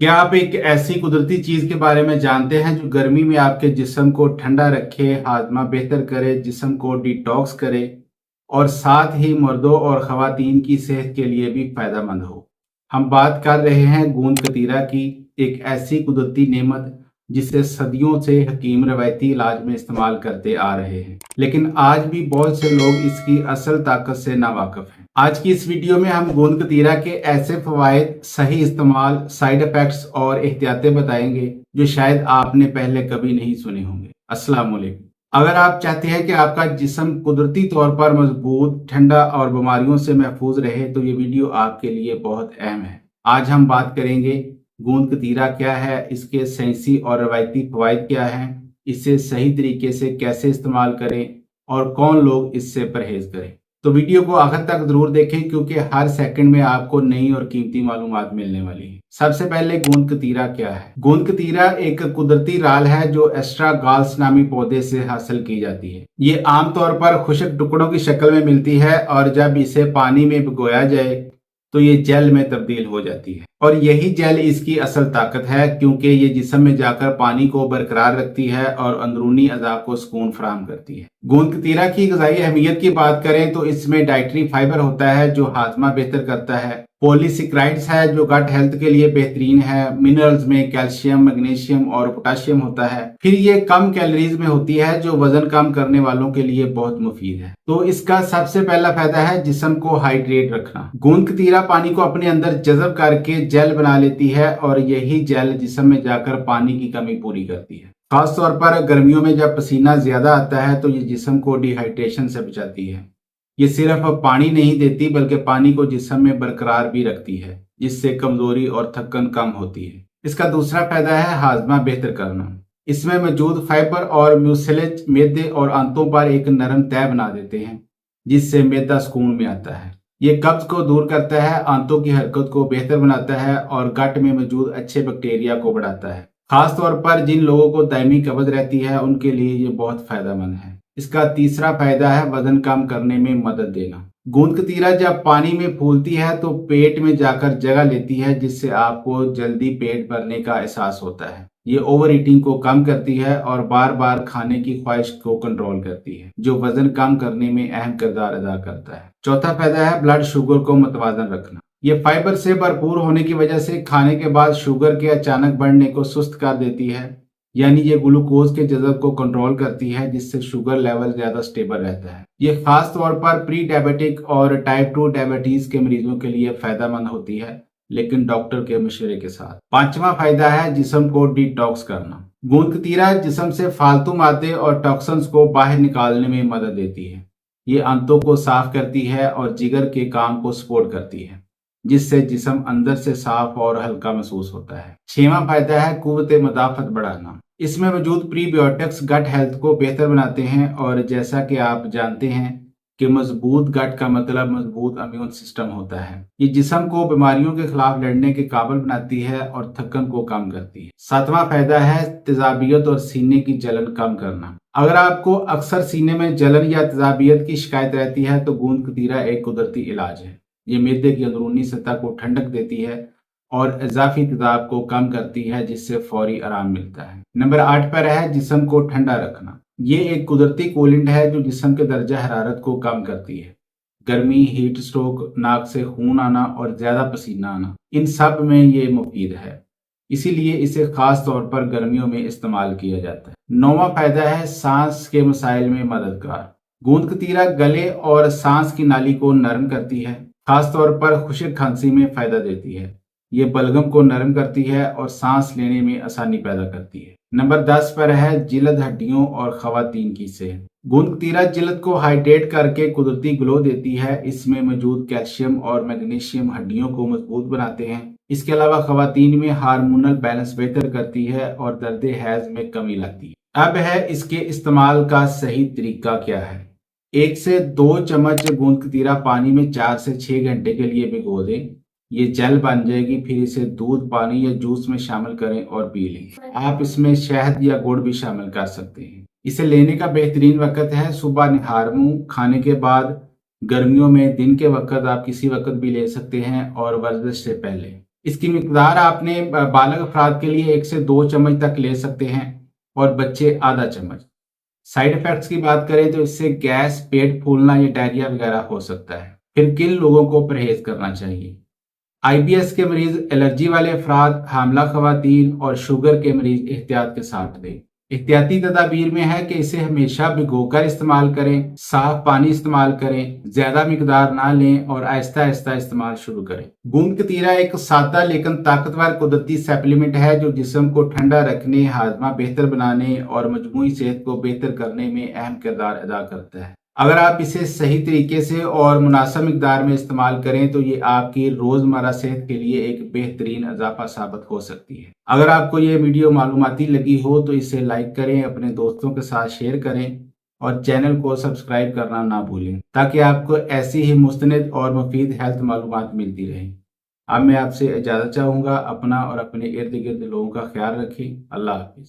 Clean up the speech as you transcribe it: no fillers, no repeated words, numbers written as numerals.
क्या आप एक ऐसी कुदरती चीज के बारे में जानते हैं जो गर्मी में आपके जिस्म को ठंडा रखे, हाजमा बेहतर करे, जिस्म को डिटॉक्स करे और साथ ही मर्दों और खवातीन की सेहत के लिए भी फायदेमंद हो? हम बात कर रहे हैं गूंद कतीरा की, एक ऐसी कुदरती नेमत जिसे सदियों से हकीम रवायती इलाज में इस्तेमाल करते आ रहे हैं, लेकिन आज भी बहुत से लोग इसकी असल ताकत से नावाकिफ हैं। आज की इस वीडियो में हम गोंद कतीरा के ऐसे फवायद, सही इस्तेमाल, साइड इफेक्ट्स और एहतियातें बताएंगे जो शायद आपने पहले कभी नहीं सुने होंगे। अस्सलाम वालेकुम। अगर आप चाहते हैं कि आपका जिस्म कुदरती तौर पर मजबूत, ठंडा और बीमारियों से महफूज रहे तो ये वीडियो आपके लिए बहुत अहम है। आज हम बात करेंगे गोंद कतीरा क्या है, इसके साइंसी और रवायती फवायद क्या हैं, इसे सही तरीके से कैसे इस्तेमाल करें और कौन लोग इससे परहेज करें। तो वीडियो को आखिर तक जरूर देखें क्योंकि हर सेकंड में आपको नई और कीमती मालूमात मिलने वाली है। सबसे पहले गोंद कतीरा क्या है? गोंद कतीरा एक कुदरती राल है जो एस्ट्रागाल्स नामी पौधे से हासिल की जाती है। ये आमतौर पर खुश्क टुकड़ों की शक्ल में मिलती है और जब इसे पानी में भिगोया जाए तो ये जेल में तब्दील हो जाती है और यही जेल इसकी असल ताकत है क्योंकि ये जिस्म में जाकर पानी को बरकरार रखती है और अंदरूनी अज़ा को सुकून फराहम करती है। गोंद कतीरा की ग़िज़ाई अहमियत की बात करें तो इसमें डाइटरी फाइबर होता है जो हाजमा बेहतर करता है, पॉलीसेकेराइड्स है जो गट हेल्थ के लिए बेहतरीन है, मिनरल्स में कैल्शियम, मैग्नीशियम और पोटाशियम होता है, फिर ये कम कैलोरीज में होती है जो वजन कम करने वालों के लिए बहुत मुफीद है। तो इसका सबसे पहला फायदा है जिस्म को हाइड्रेट रखना। गोंद कतीरा पानी को अपने अंदर जज़ब करके जेल बना लेती है और यही जेल जिस्म में जाकर पानी की कमी पूरी करती है। खास तौर पर गर्मियों में जब पसीना ज्यादा आता है तो ये जिस्म को डिहाइड्रेशन से बचाती है। ये सिर्फ पानी नहीं देती बल्कि पानी को जिस्म में बरकरार भी रखती है जिससे कमजोरी और थकन कम होती है। इसका दूसरा फायदा है हाजमा बेहतर करना। इसमें मौजूद फाइबर और म्यूसिलेज मैदे और आंतों पर एक नरम तह बना देते हैं जिससे मैदा सुकून में आता है। ये कब्ज को दूर करता है, आंतों की हरकत को बेहतर बनाता है और गट में मौजूद अच्छे बैक्टीरिया को बढ़ाता है। खास तौर पर जिन लोगों को दायमी कब्ज रहती है उनके लिए ये बहुत फायदेमंद है। इसका तीसरा फायदा है वजन कम करने में मदद देना। गोंद कतीरा जब पानी में फूलती है तो पेट में जाकर जगह लेती है जिससे आपको जल्दी पेट भरने का एहसास होता है। ये ओवर ईटिंग को कम करती है और बार बार खाने की ख्वाहिश को कंट्रोल करती है जो वजन कम करने में अहम किरदार अदा करता है। चौथा फायदा है ब्लड शुगर को मुतवाजन रखना। ये फाइबर से भरपूर होने की वजह से खाने के बाद शुगर के अचानक बढ़ने को सुस्त कर देती है, यानी ये ग्लूकोज के जज़ब को कंट्रोल करती है जिससे शुगर लेवल ज्यादा स्टेबल रहता है। ये खास तौर पर प्री डायबिटिक और टाइप 2 डायबिटीज के मरीजों के लिए फायदेमंद होती है, लेकिन डॉक्टर के मशवरे के साथ। पांचवा फायदा है जिस्म को डिटॉक्स करना। गोंद कतीरा जिस्म से फालतू मादे और टॉक्सिन्स को बाहर निकालने में मदद देती है। ये आंतों को साफ करती है और जिगर के काम को सपोर्ट करती है जिससे जिस्म अंदर से साफ और हल्का महसूस होता है। छठवां फायदा है कुव्वत मदाफत बढ़ाना। इसमें मौजूद प्रीबायोटिक्स गट हेल्थ को बेहतर बनाते हैं और जैसा कि आप जानते हैं कि मजबूत गट का मतलब मजबूत इम्यून सिस्टम होता है। ये जिस्म को बीमारियों के खिलाफ लड़ने के काबिल बनाती है और थकन को कम करती है। सातवां फायदा है तेजाबियत और सीने की जलन कम करना। अगर आपको अक्सर सीने में जलन या तेजाबियत की शिकायत रहती है तो गोंद कतीरा एक कुदरती इलाज है। ये मैदे की अंदरूनी सतह को ठंडक देती है और इजाफी तेजाब को कम करती है जिससे फौरी आराम मिलता है। नंबर 8 पर है जिस्म को ठंडा रखना। ये एक कुदरती कूलेंट है जो जिस्म के दर्जा हरारत को कम करती है। गर्मी, हीट स्ट्रोक, नाक से खून आना और ज्यादा पसीना आना, इन सब में ये मुफीद है, इसीलिए इसे खास तौर पर गर्मियों में इस्तेमाल किया जाता है। 9वां फायदा है सांस के मसाइल में मददगार। गोंद कतीरा गले और सांस की नाली को नरम करती है, खास तौर पर खुश्क खांसी में फायदा देती है। ये बलगम को नरम करती है और सांस लेने में आसानी पैदा करती है। नंबर 10 पर है जिल्द, हड्डियों और खवातीन की सेहत। गोंद कतीरा जिल्द को हाइड्रेट करके कुदरती ग्लो देती है। इसमें मौजूद कैल्शियम और मैग्नीशियम हड्डियों को मजबूत बनाते हैं। इसके अलावा खवातीन में हार्मोनल बैलेंस बेहतर करती है और दर्द हैज में कमी लाती है। अब है इसके इस्तेमाल का सही तरीका क्या है। 1 से 2 चम्मच गोंद कतीरा पानी में 4 से 6 घंटे के लिए भिगो दें। ये जेल बन जाएगी, फिर इसे दूध, पानी या जूस में शामिल करें और पी लें। आप इसमें शहद या गुड़ भी शामिल कर सकते हैं। इसे लेने का बेहतरीन वक्त है सुबह निहार मुंह, खाने के बाद, गर्मियों में दिन के वक्त आप किसी वक्त भी ले सकते हैं और वर्जिश से पहले। اس کی مقدار آپ نے بالغ افراد کے لیے 1 سے 2 چمچ تک لے سکتے ہیں اور بچے آدھا چمچ۔ سائیڈ افیکٹس کی بات کریں تو اس سے گیس، پیٹ پھولنا یا ڈائریا وغیرہ ہو سکتا ہے۔ پھر کن لوگوں کو پرہیز کرنا چاہیے؟ آئی بی ایس کے مریض، الرجی والے افراد، حاملہ خواتین اور شوگر کے مریض احتیاط کے ساتھ لیں۔ احتیاطی تدابیر میں ہے کہ اسے ہمیشہ بھگو کر استعمال کریں، صاف پانی استعمال کریں، زیادہ مقدار نہ لیں اور آہستہ آہستہ استعمال شروع کریں۔ گوند کتیرا ایک سادہ لیکن طاقتور قدرتی سپلیمنٹ ہے جو جسم کو ٹھنڈا رکھنے، ہاضمہ بہتر بنانے اور مجموعی صحت کو بہتر کرنے میں اہم کردار ادا کرتا ہے۔ اگر آپ اسے صحیح طریقے سے اور مناسب مقدار میں استعمال کریں تو یہ آپ کی روزمرہ صحت کے لیے ایک بہترین اضافہ ثابت ہو سکتی ہے۔ اگر آپ کو یہ ویڈیو معلوماتی لگی ہو تو اسے لائک کریں، اپنے دوستوں کے ساتھ شیئر کریں اور چینل کو سبسکرائب کرنا نہ بھولیں تاکہ آپ کو ایسی ہی مستند اور مفید ہیلتھ معلومات ملتی رہیں۔ اب میں آپ سے اجازت چاہوں گا۔ اپنا اور اپنے ارد گرد لوگوں کا خیال رکھیں۔ اللہ حافظ۔